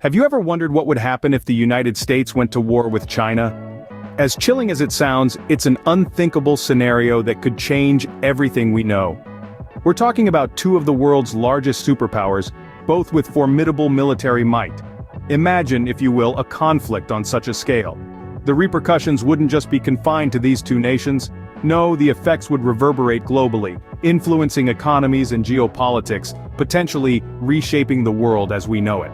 Have you ever wondered what would happen if the United States went to war with China? As chilling as it sounds, it's an unthinkable scenario that could change everything we know. We're talking about two of the world's largest superpowers, both with formidable military might. Imagine, if you will, a conflict on such a scale. The repercussions wouldn't just be confined to these two nations. No, the effects would reverberate globally, influencing economies and geopolitics, potentially reshaping the world as we know it.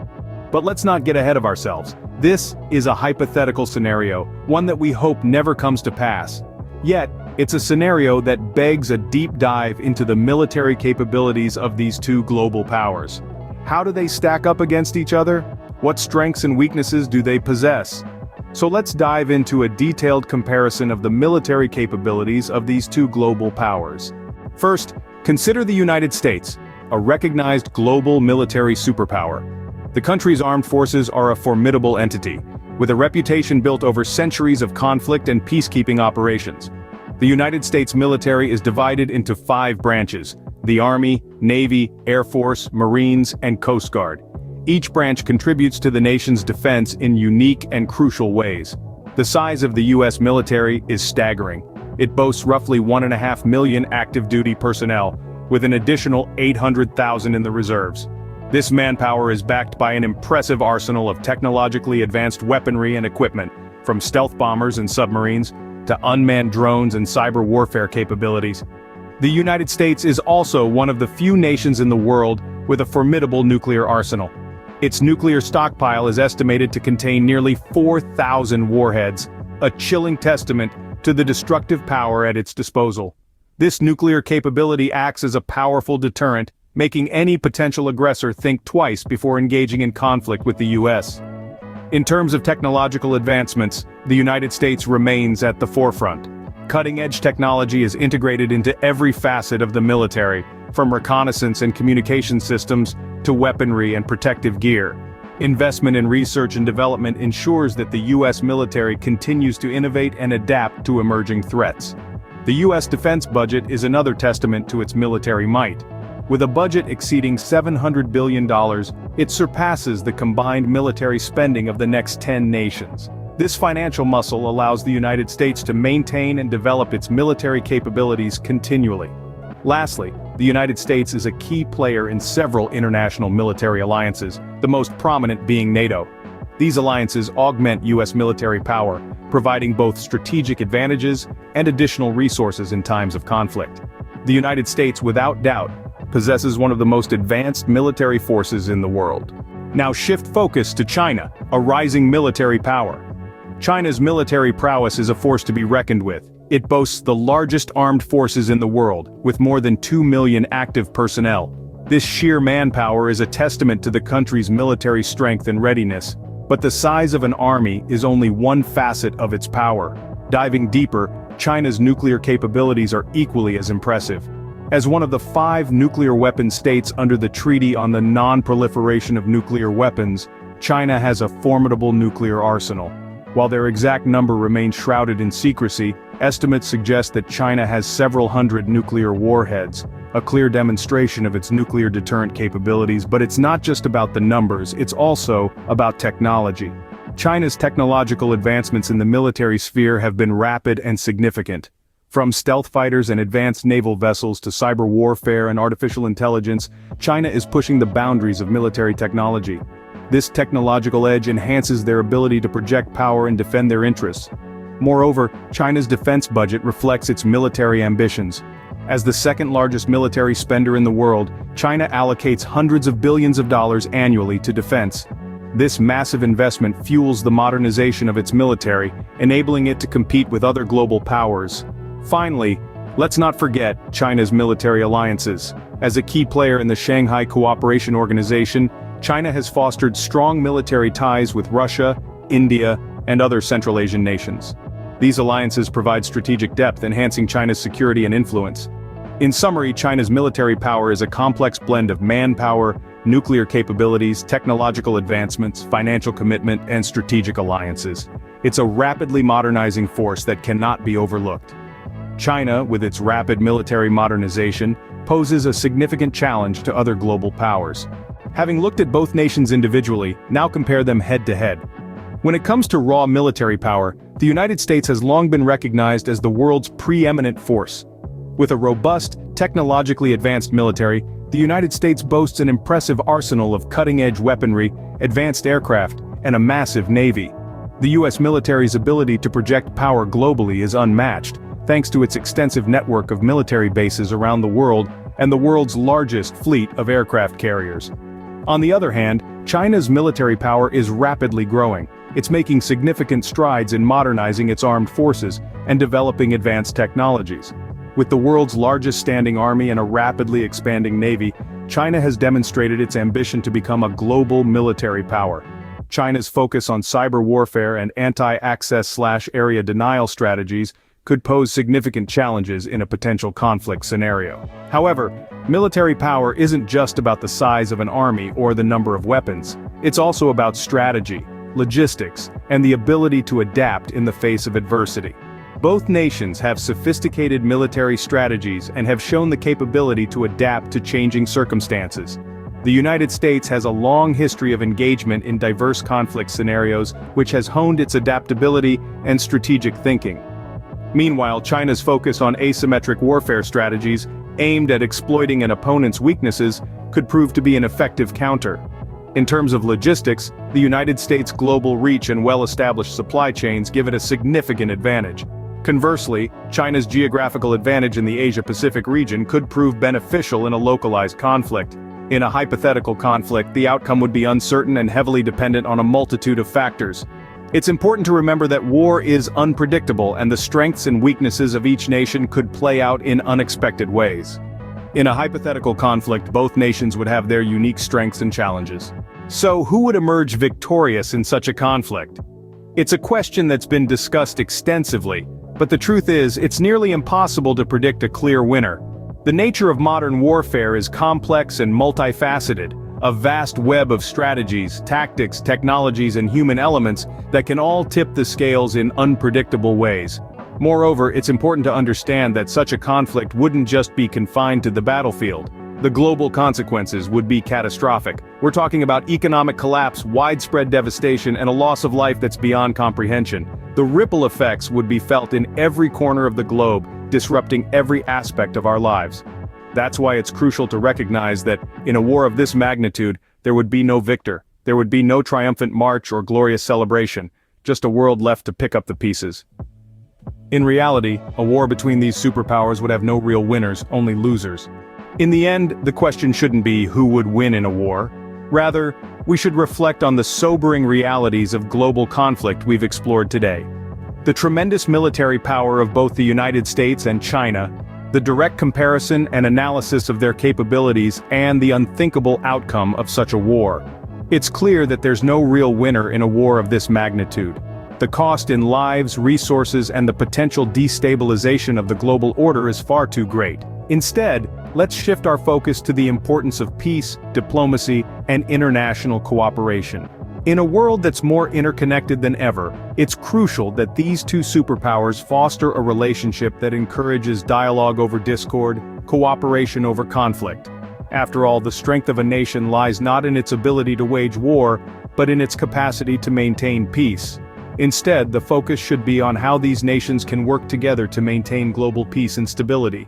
But let's not get ahead of ourselves. This is a hypothetical scenario, one that we hope never comes to pass. Yet, it's a scenario that begs a deep dive into the military capabilities of these two global powers. How do they stack up against each other? What strengths and weaknesses do they possess? So let's dive into a detailed comparison of the military capabilities of these two global powers. First, consider the United States, a recognized global military superpower. The country's armed forces are a formidable entity, with a reputation built over centuries of conflict and peacekeeping operations. The United States military is divided into 5 branches: the Army, Navy, Air Force, Marines, and Coast Guard. Each branch contributes to the nation's defense in unique and crucial ways. The size of the U.S. military is staggering. It boasts roughly 1.5 million active duty personnel, with an additional 800,000 in the reserves. This manpower is backed by an impressive arsenal of technologically advanced weaponry and equipment, from stealth bombers and submarines, to unmanned drones and cyber warfare capabilities. The United States is also one of the few nations in the world with a formidable nuclear arsenal. Its nuclear stockpile is estimated to contain nearly 4,000 warheads, a chilling testament to the destructive power at its disposal. This nuclear capability acts as a powerful deterrent, making any potential aggressor think twice before engaging in conflict with the U.S. In terms of technological advancements, the United States remains at the forefront. Cutting-edge technology is integrated into every facet of the military, from reconnaissance and communication systems to weaponry and protective gear. Investment in research and development ensures that the U.S. military continues to innovate and adapt to emerging threats. The U.S. defense budget is another testament to its military might. With a budget exceeding $700 billion, it surpasses the combined military spending of the next 10 nations. This financial muscle allows the United States to maintain and develop its military capabilities continually. Lastly, the United States is a key player in several international military alliances, the most prominent being NATO. These alliances augment U.S. military power, providing both strategic advantages and additional resources in times of conflict. The United States, without doubt, possesses one of the most advanced military forces in the world. Now shift focus to China, a rising military power. China's military prowess is a force to be reckoned with. It boasts the largest armed forces in the world, with more than 2 million active personnel. This sheer manpower is a testament to the country's military strength and readiness. But the size of an army is only one facet of its power. Diving deeper, China's nuclear capabilities are equally as impressive. As one of the 5 nuclear weapon states under the Treaty on the Non-Proliferation of Nuclear Weapons, China has a formidable nuclear arsenal. While their exact number remains shrouded in secrecy, estimates suggest that China has several hundred nuclear warheads, a clear demonstration of its nuclear deterrent capabilities. But it's not just about the numbers, it's also about technology. China's technological advancements in the military sphere have been rapid and significant. From stealth fighters and advanced naval vessels to cyber warfare and artificial intelligence, China is pushing the boundaries of military technology. This technological edge enhances their ability to project power and defend their interests. Moreover, China's defense budget reflects its military ambitions. As the second largest military spender in the world, China allocates hundreds of billions of dollars annually to defense. This massive investment fuels the modernization of its military, enabling it to compete with other global powers. Finally, let's not forget China's military alliances. As a key player in the Shanghai Cooperation Organization, China has fostered strong military ties with Russia, India, and other Central Asian nations. These alliances provide strategic depth, enhancing China's security and influence. In summary, China's military power is a complex blend of manpower, nuclear capabilities, technological advancements, financial commitment, and strategic alliances. It's a rapidly modernizing force that cannot be overlooked. China, with its rapid military modernization, poses a significant challenge to other global powers. Having looked at both nations individually, now compare them head-to-head. When it comes to raw military power, the United States has long been recognized as the world's preeminent force. With a robust, technologically advanced military, the United States boasts an impressive arsenal of cutting-edge weaponry, advanced aircraft, and a massive navy. The U.S. military's ability to project power globally is unmatched, thanks to its extensive network of military bases around the world and the world's largest fleet of aircraft carriers. On the other hand, China's military power is rapidly growing. It's making significant strides in modernizing its armed forces and developing advanced technologies. With the world's largest standing army and a rapidly expanding navy, China has demonstrated its ambition to become a global military power. China's focus on cyber warfare and anti-access/area denial strategies could pose significant challenges in a potential conflict scenario. However, military power isn't just about the size of an army or the number of weapons. It's also about strategy, logistics, and the ability to adapt in the face of adversity. Both nations have sophisticated military strategies and have shown the capability to adapt to changing circumstances. The United States has a long history of engagement in diverse conflict scenarios, which has honed its adaptability and strategic thinking. Meanwhile, China's focus on asymmetric warfare strategies, aimed at exploiting an opponent's weaknesses, could prove to be an effective counter. In terms of logistics, the United States' global reach and well-established supply chains give it a significant advantage. Conversely, China's geographical advantage in the Asia-Pacific region could prove beneficial in a localized conflict. In a hypothetical conflict, the outcome would be uncertain and heavily dependent on a multitude of factors. It's important to remember that war is unpredictable and the strengths and weaknesses of each nation could play out in unexpected ways. In a hypothetical conflict, both nations would have their unique strengths and challenges. So, who would emerge victorious in such a conflict? It's a question that's been discussed extensively, but the truth is, it's nearly impossible to predict a clear winner. The nature of modern warfare is complex and multifaceted, a vast web of strategies, tactics, technologies, and human elements that can all tip the scales in unpredictable ways. Moreover, it's important to understand that such a conflict wouldn't just be confined to the battlefield. The global consequences would be catastrophic. We're talking about economic collapse, widespread devastation, and a loss of life that's beyond comprehension. The ripple effects would be felt in every corner of the globe, disrupting every aspect of our lives. That's why it's crucial to recognize that, in a war of this magnitude, there would be no victor. There would be no triumphant march or glorious celebration, just a world left to pick up the pieces. In reality, a war between these superpowers would have no real winners, only losers. In the end, the question shouldn't be who would win in a war. Rather, we should reflect on the sobering realities of global conflict we've explored today. The tremendous military power of both the United States and China, the direct comparison and analysis of their capabilities, and the unthinkable outcome of such a war. It's clear that there's no real winner in a war of this magnitude. The cost in lives, resources, and the potential destabilization of the global order is far too great. Instead, let's shift our focus to the importance of peace, diplomacy, and international cooperation. In a world that's more interconnected than ever, it's crucial that these two superpowers foster a relationship that encourages dialogue over discord, cooperation over conflict. After all, the strength of a nation lies not in its ability to wage war, but in its capacity to maintain peace. Instead, the focus should be on how these nations can work together to maintain global peace and stability.